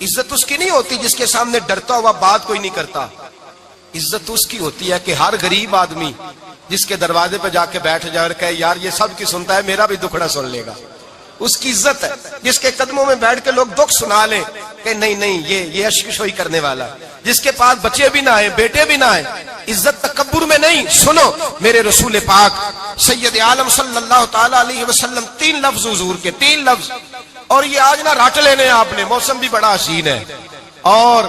عزت اس کی نہیں ہوتی جس کے سامنے ڈرتا ہوا بات کوئی نہیں کرتا. عزت اس کی ہوتی ہے کہ ہر غریب آدمی جس کے دروازے پہ جا کے بیٹھ جائے اور کہے یار یہ سب کی سنتا ہے میرا بھی دکھڑا سن لے گا, اس کی عزت ہے. جس کے قدموں میں بیٹھ کے لوگ دکھ سنا لیں کہ نہیں یہ اشکشوئی کرنے والا, جس کے پاس بچے بھی نہ آئے بیٹے بھی نہ آئے. عزت تکبر میں نہیں. سنو میرے رسول پاک سید عالم صلی اللہ تعالی علیہ وسلم 3 لفظ حضور کے, 3 لفظ. اور یہ آج نہ رٹ لینے آپ نے, موسم بھی بڑا حسین ہے اور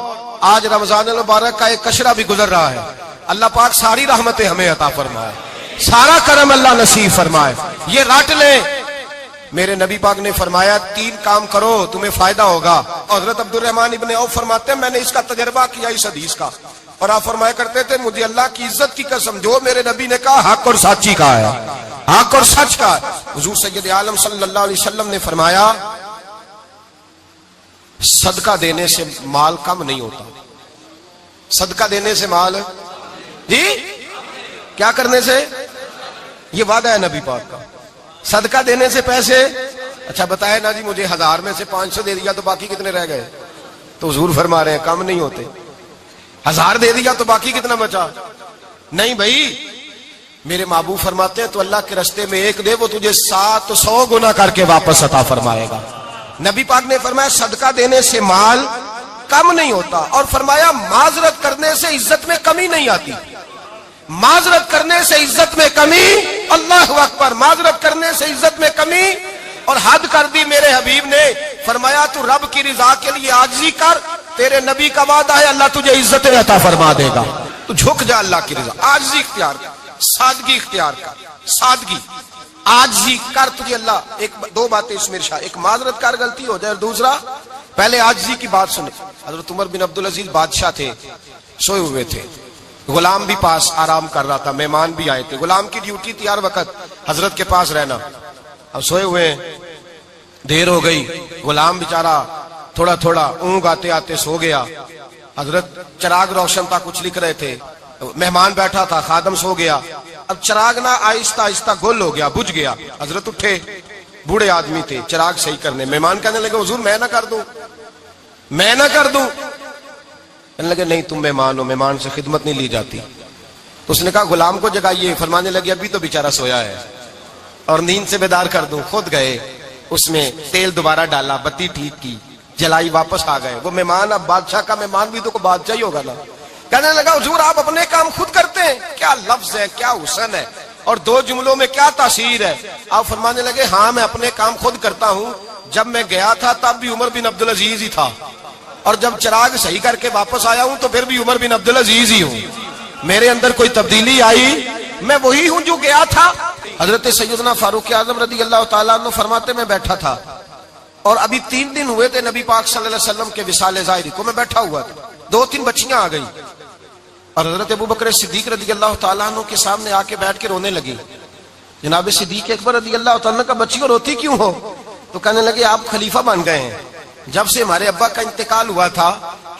آج رمضان المبارک کا ایک کشرہ بھی گزر رہا ہے. اللہ پاک ساری رحمتیں ہمیں عطا فرمائے, سارا کرم اللہ نصیب فرمائے. یہ رٹ لیں. میرے نبی پاک نے فرمایا 3 کام کرو تمہیں فائدہ ہوگا. حضرت عبد الرحمن ابن عوف فرماتے ہیں میں نے اس کا تجربہ کیا اس حدیث کا, اور آپ فرمایا کرتے تھے مجھے اللہ کی عزت کی قسم جو میرے نبی نے کہا حق اور سچی کہا ہے, حق اور سچ کا. حضور سید عالم صلی اللہ علیہ وسلم نے فرمایا صدقہ دینے سے مال کم نہیں ہوتا. صدقہ دینے سے مال جی کیا کرنے سے, یہ وعدہ ہے نبی پاک کا. صدقہ دینے سے پیسے, اچھا بتائے نا جی مجھے 1000 میں سے 500 دے دیا تو باقی کتنے رہ گئے, تو حضور فرما رہے ہیں کم نہیں ہوتے. 1000 دے دیا تو باقی کتنا بچا, نہیں بھائی میرے محبوب فرماتے ہیں تو اللہ کے رستے میں 1 دے وہ تجھے 700 گنا کر کے واپس عطا فرمائے گا. نبی پاک نے فرمایا صدقہ دینے سے مال کم نہیں ہوتا, اور فرمایا معذرت کرنے سے عزت میں کمی نہیں آتی. معذرت کرنے سے عزت میں کمی, اللہ اکبر, معذرت کرنے سے عزت میں کمی. اور حد کر دی میرے حبیب نے, فرمایا تو رب کی رضا کے لیے عاجزی کر, تیرے نبی کا وعدہ ہے اللہ تجھے عزت عطا فرما دے گا. تو جھک جا اللہ کی رضا, عاجزی اختیار کر, سادگی اختیار کر, سادگی عاجزی کر, تجھے اللہ 2 باتیں اس میں ارشاد, ایک معذرت کر غلطی ہو جائے, اور دوسرا پہلے عاجزی کی بات سنے. حضرت عمر بن عبدالعزیز بادشاہ تھے, سوئے ہوئے تھے, غلام بھی پاس آرام کر رہا تھا, مہمان بھی آئے تھے. غلام کی ڈیوٹی تھی ہر وقت حضرت کے پاس رہنا. اب سوئے ہوئے دیر ہو گئی, غلام بیچارہ تھوڑا تھوڑا اونگ آتے آتے سو گیا. حضرت چراغ روشن تھا, کچھ لکھ رہے تھے, مہمان بیٹھا تھا, خادم سو گیا. اب چراغ نہ آہستہ آہستہ گل ہو گیا, بجھ گیا. حضرت اٹھے, بوڑھے آدمی تھے, چراغ صحیح کرنے. مہمان کہنے لگے حضور میں نہ کر دوں, میں نہ کر دوں. کہنے لگے نہیں تم مہمان ہو, مہمان سے خدمت نہیں لی جاتی. تو اس نے کہا غلام کو جگائیے. فرمانے لگے ابھی تو بیچارہ سویا ہے اور نیند سے بیدار کر دوں. خود گئے, اس میں تیل دوبارہ ڈالا, بتی ٹھیک کی, جلائی, واپس آ گئے. وہ مہمان, اب بادشاہ کا مہمان بھی تو کوئی بادشاہ ہی ہوگا نا. کہنے لگا حضور آپ اپنے کام خود کرتے ہیں, کیا لفظ ہے, کیا حسن ہے, اور 2 جملوں میں کیا تاثیر ہے. آپ فرمانے لگے ہاں میں اپنے کام خود کرتا ہوں. جب میں گیا تھا تب بھی عمر بن عبدالعزیز ہی تھا, اور جب چراغ صحیح کر کے واپس آیا ہوں تو پھر بھی عمر بن عبدالعزیز ہی ہوں. میرے اندر کوئی تبدیلی آئی, میں وہی ہوں جو گیا تھا. حضرت سیدنا فاروق اعظم رضی اللہ تعالیٰ عنہ فرماتے میں بیٹھا تھا, اور ابھی 3 دن ہوئے تھے نبی پاک صلی اللہ علیہ وسلم کے وصال ظاہری کو. میں بیٹھا ہوا تھا, 2-3 بچیاں آ گئی, اور حضرت ابوبکر صدیق رضی اللہ تعالیٰ عنہ کے سامنے آ کے بیٹھ کے رونے لگی. جناب صدیق اکبر رضی اللہ تعالیٰ کا بچیوں روتی کیوں ہو؟ تو کہنے لگے آپ خلیفہ بن گئے ہیں. جب سے ہمارے ابا کا انتقال ہوا تھا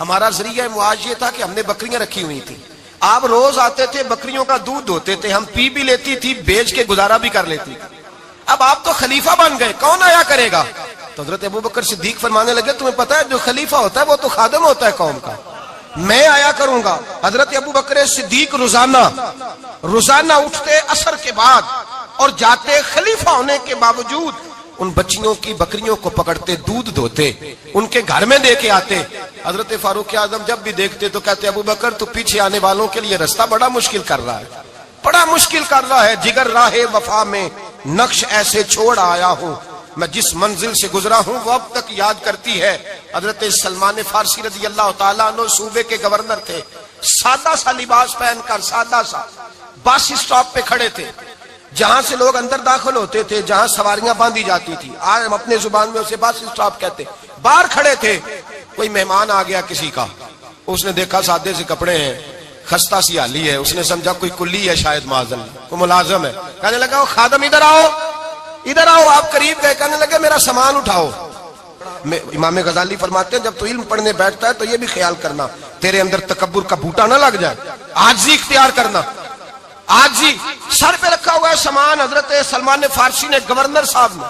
ہمارا ذریعہ معاش یہ تھا کہ ہم نے بکریاں رکھی ہوئی تھی. آپ روز آتے تھے, بکریوں کا دودھ دھوتے تھے, ہم پی بھی لیتی تھی, بیچ کے گزارا بھی کر لیتی. اب آپ تو خلیفہ بن گئے, کون آیا کرے گا؟ تو حضرت ابوبکر صدیق فرمانے لگے تمہیں پتہ ہے جو خلیفہ ہوتا ہے وہ تو خادم ہوتا ہے قوم کا, میں آیا کروں گا. حضرت ابوبکر صدیق روزانہ اٹھتے عصر کے بعد اور جاتے, خلیفہ ہونے کے باوجود ان بچیوں کی بکریوں کو پکڑتے, دودھ دھوتے, ان کے گھر میں دے کے آتے. حضرت فاروق اعظم جب بھی دیکھتے تو کہتے ابوبکر تو پیچھے آنے والوں کے لیے رستہ بڑا مشکل کر رہا ہے, بڑا مشکل کر رہا ہے. جگر راہ وفا میں نقش ایسے چھوڑ آیا ہوں, میں جس منزل سے گزرا ہوں وہ اب تک یاد کرتی ہے. حضرت سلمان فارسی رضی اللہ تعالیٰ عنہ صوبے کے گورنر تھے, سادہ سا لباس پہن کر, سادہ سا, بس اسٹاپ پہ کھڑے تھے, جہاں سے لوگ اندر داخل ہوتے تھے, جہاں سواریاں باندھی جاتی تھی, آج ہم اپنے زبان میں اسے بس اسٹاپ کہتے. باہر کھڑے تھے, کوئی مہمان آ گیا کسی کا, اس نے دیکھا سادے سے کپڑے ہیں, خستہ سی حالی ہے, اس نے سمجھا کوئی کلی ہے شاید, معاذ اللہ کوئی ملازم ہے. کہنے لگا خادم ادھر آؤ, ادھر آؤ. آپ قریب گئے, کہنے لگے میرا سامان اٹھاؤ. امام غزالی فرماتے ہیں جب تو علم پڑھنے بیٹھتا ہے تو یہ بھی خیال کرنا تیرے اندر تکبر کا بوٹا نہ لگ جائے, عاجزی اختیار کرنا. عاجزی, سر پہ رکھا ہوا ہے سامان. حضرت سلمان فارسی نے, گورنر صاحب نے,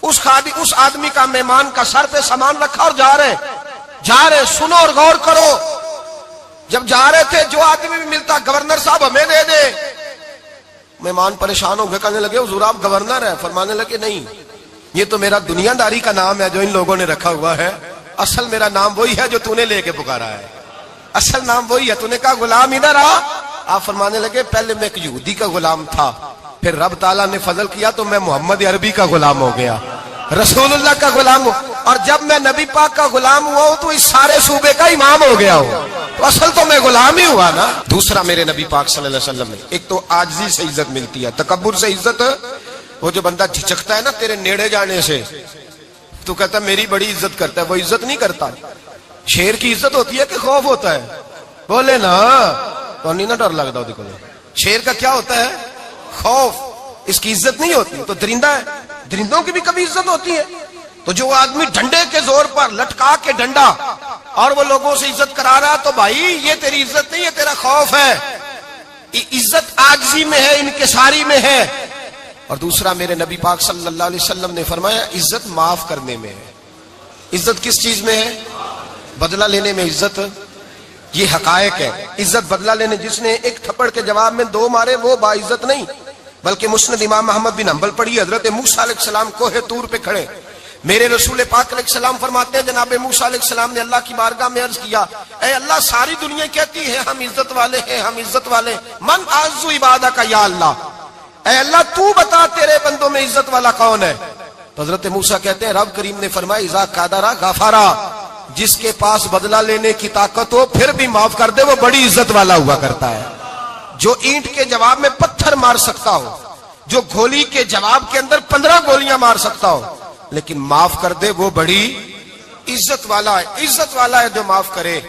اس آدمی کا, مہمان کا سر پہ سامان رکھا اور جا رہے ہیں. جا رہے سنو اور غور کرو. جب جا رہے تھے جو آدمی بھی ملتا گورنر صاحب ہمیں دے دے. مہمان پریشان ہو گئے, کہنے لگے حضور آپ گورنر ہیں؟ فرمانے لگے نہیں, یہ تو میرا دنیا داری کا نام ہے جو ان لوگوں نے رکھا ہوا ہے. اصل میرا نام وہی ہے جو تو نے لے کے پکارا ہے. اصل نام وہی ہے. تو نے کہا غلام ادھر آ. آپ فرمانے لگے پہلے میں ایک یہودی کا غلام تھا, پھر رب تعالیٰ نے فضل کیا تو میں محمد عربی کا غلام ہو گیا, رسول اللہ کا غلام ہوں, اور جب میں نبی پاک کا غلام ہوا ہوں تو اس سارے صوبے کا امام ہو گیا ہوں. تو اصل تو میں غلام ہی ہوا نا. دوسرا میرے نبی پاک صلی اللہ علیہ وسلم نے, ایک تو عاجزی سے عزت ملتی ہے, تکبر سے عزت. وہ جو بندہ جھجکتا ہے نا تیرے نیڑے جانے سے, تو کہتا ہے میری بڑی عزت کرتا ہے, وہ عزت نہیں کرتا. شیر کی عزت ہوتی ہے کہ خوف ہوتا ہے؟ بولے نا, تو نہیں نا ڈر لگتا. دیکھو شیر کا کیا ہوتا ہے؟ خوف. اس کی عزت نہیں ہوتی. تو درندہ ہے, درندوں کی بھی کبھی عزت ہوتی ہے. تو جو آدمی ڈنڈے کے زور پر لٹکا کے ڈنڈا اور وہ لوگوں سے عزت کرا رہا, تو بھائی یہ تیری عزت نہیں, یہ تیرا خوف ہے. عزت عاجزی میں ہے, انکساری میں ہے. اور دوسرا میرے نبی پاک صلی اللہ علیہ وسلم نے فرمایا عزت معاف کرنے میں ہے. عزت کس چیز میں ہے؟ بدلہ لینے میں عزت. یہ حقائق ہے. عزت بدلہ لینے, جس نے ایک تھپڑ کے جواب میں 2 مارے وہ باعزت نہیں, بلکہ مسند امام احمد بن حنبل پڑھی. حضرت موسیٰ علیہ السلام کوہ طور پہ کھڑے, میرے رسول پاک علیہ السلام فرماتے ہیں جناب موسیٰ علیہ السلام نے اللہ کی بارگاہ میں عرض کیا, اے اللہ ساری دنیا کہتی ہے ہم عزت والے ہیں, ہم عزت والے, من اعز عبادک یا اللہ, اے اللہ تو بتا تیرے بندوں میں عزت والا کون ہے؟ تو حضرت موسیٰ کہتے ہیں رب کریم نے فرمایا اذا قادر غفرا, جس کے پاس بدلہ لینے کی طاقت ہو پھر بھی معاف کر دے وہ بڑی عزت والا ہوا کرتا ہے. جو اینٹ کے جواب میں پتھر مار سکتا ہو, جو گولی کے جواب کے اندر 15 گولیاں مار سکتا ہو, لیکن معاف کر دے وہ بڑی عزت والا ہے. عزت والا ہے جو معاف کرے.